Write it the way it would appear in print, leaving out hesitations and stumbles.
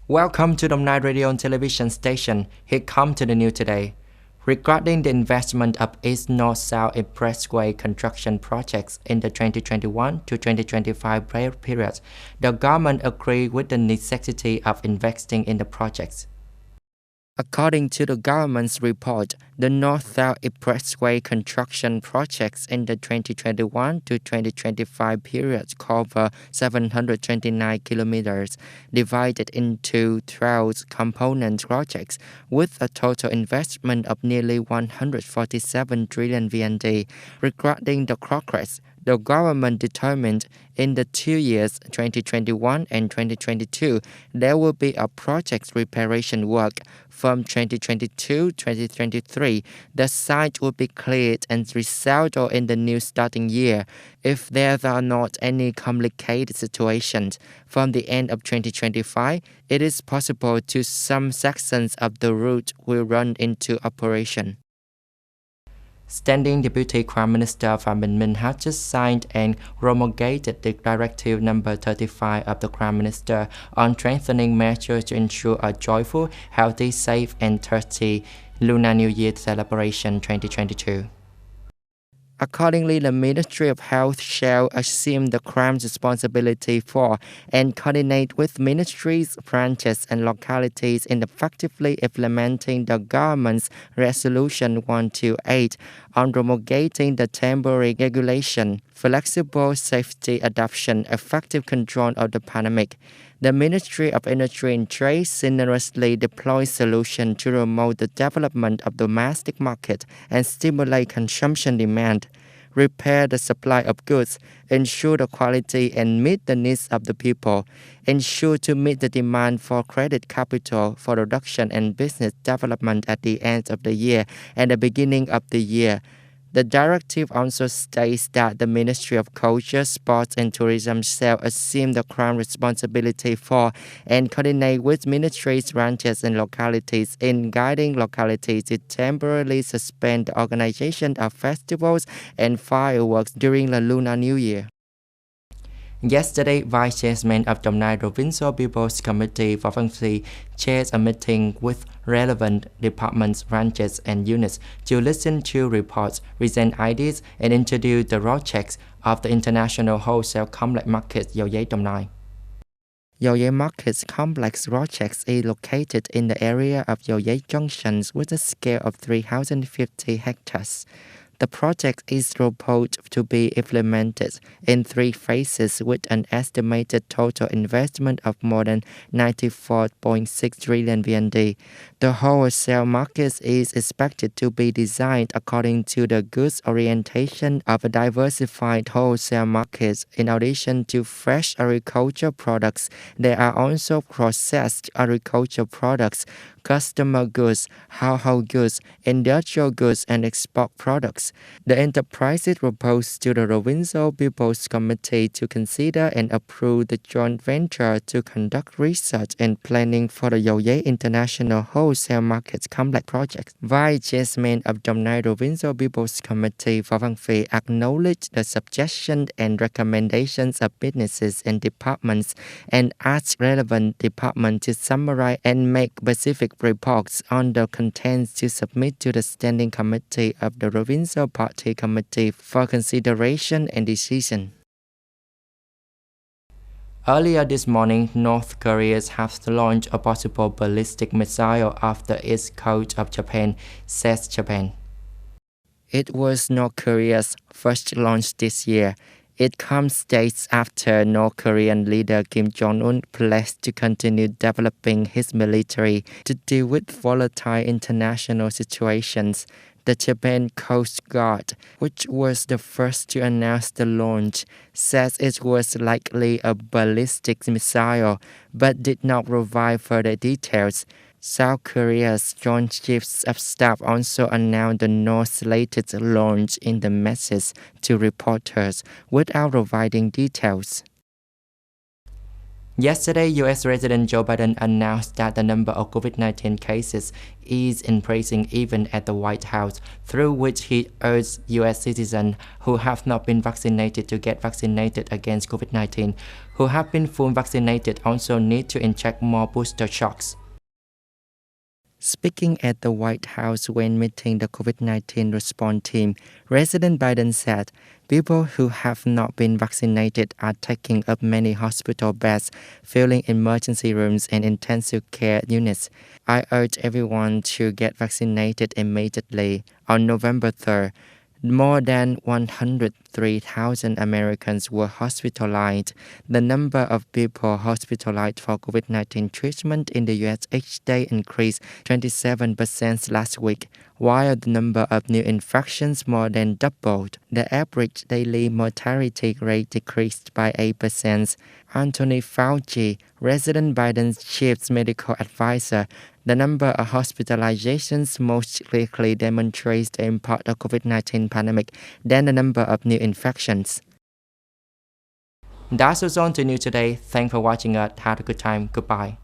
Welcome to Đồng Nai Radio and Television Station. Here come to the news today. Regarding the investment of East-North-South Expressway construction projects in the 2021 to 2025 period, the government agreed with the necessity of investing in the projects. According to the government's report, the North-South Expressway construction projects in the 2021 to 2025 period cover 729 kilometers, divided into 12 component projects, with a total investment of nearly 147 trillion VND. Regarding the progress, the government determined in the 2 years 2021 and 2022, there will be a project preparation work. From 2022-2023, the site will be cleared and resettled in the new starting year if there are not any complicated situations. From the end of 2025, it is possible to some sections of the route will run into operation. Standing Deputy Prime Minister Phạm Bình Minh has just signed and promulgated the Directive Number 35 of the Prime Minister on strengthening measures to ensure a joyful, healthy, safe, and thirsty Lunar New Year celebration 2022. Accordingly, the Ministry of Health shall assume the crime's responsibility for and coordinate with ministries, branches, and localities in effectively implementing the government's Resolution 128 on promulgating the temporary regulation, flexible safety adoption, effective control of the pandemic. The Ministry of Industry and Trade generously deploys solutions to promote the development of domestic market and stimulate consumption demand, repair the supply of goods, ensure the quality and meet the needs of the people, ensure to meet the demand for credit capital for production and business development at the end of the year and the beginning of the year. The directive also states that the Ministry of Culture, Sports and Tourism shall assume the crown responsibility for and coordinate with ministries, branches and localities in guiding localities to temporarily suspend the organization of festivals and fireworks during the Lunar New Year. Yesterday, Vice Chairman of Đồng Nai Provincial People's Committee for Văn Phi chaired a meeting with relevant departments, branches, and units to listen to reports, present ideas, and introduce the projects of the International Wholesale Complex Market Dầu Giấy Đồng Nai. Dầu Giấy Market Complex project is located in the area of Dầu Giấy Junctions with a scale of 3,050 hectares. The project is proposed to be implemented in 3 phases with an estimated total investment of more than 94.6 trillion VND. The wholesale market is expected to be designed according to the goods orientation of a diversified wholesale market. In addition to fresh agriculture products, there are also processed agriculture products, customer goods, household goods, industrial goods, and export products. The enterprises proposed to the Provincial People's Committee to consider and approve the joint venture to conduct research and planning for the Dầu Giấy International Wholesale Market Complex project. Vice Chairman of Đồng Nai Provincial People's Committee for Văn Phi acknowledged the suggestions and recommendations of businesses and departments and asked relevant departments to summarize and make specific reports on the contents to submit to the Standing Committee of the Provincial Party Committee for consideration and decision. Earlier this morning, North Korea has launched a possible ballistic missile off the east coast of Japan, says Japan. It was North Korea's first launch this year. It comes days after North Korean leader Kim Jong-un pledged to continue developing his military to deal with volatile international situations. The Japan Coast Guard, which was the first to announce the launch, says it was likely a ballistic missile, but did not provide further details. South Korea's Joint Chiefs of Staff also announced the North's latest launch in the message to reporters without providing details. Yesterday, US President Joe Biden announced that the number of COVID-19 cases is increasing even at the White House, through which he urged US citizens who have not been vaccinated to get vaccinated against COVID-19. Who have been fully vaccinated also need to inject more booster shots. Speaking at the White House when meeting the COVID-19 response team, President Biden said, "People who have not been vaccinated are taking up many hospital beds, filling emergency rooms and intensive care units. I urge everyone to get vaccinated immediately." On November 3rd, more than 103,000 Americans were hospitalized. The number of people hospitalized for COVID-19 treatment in the U.S. each day increased 27% last week, while the number of new infections more than doubled. The average daily mortality rate decreased by 8%. Anthony Fauci, President Biden's chief medical advisor, the number of hospitalizations most clearly demonstrates the impact of COVID-19 pandemic than the number of new infections. That's what's on to news today. Thanks for watching us. Have a good time. Goodbye.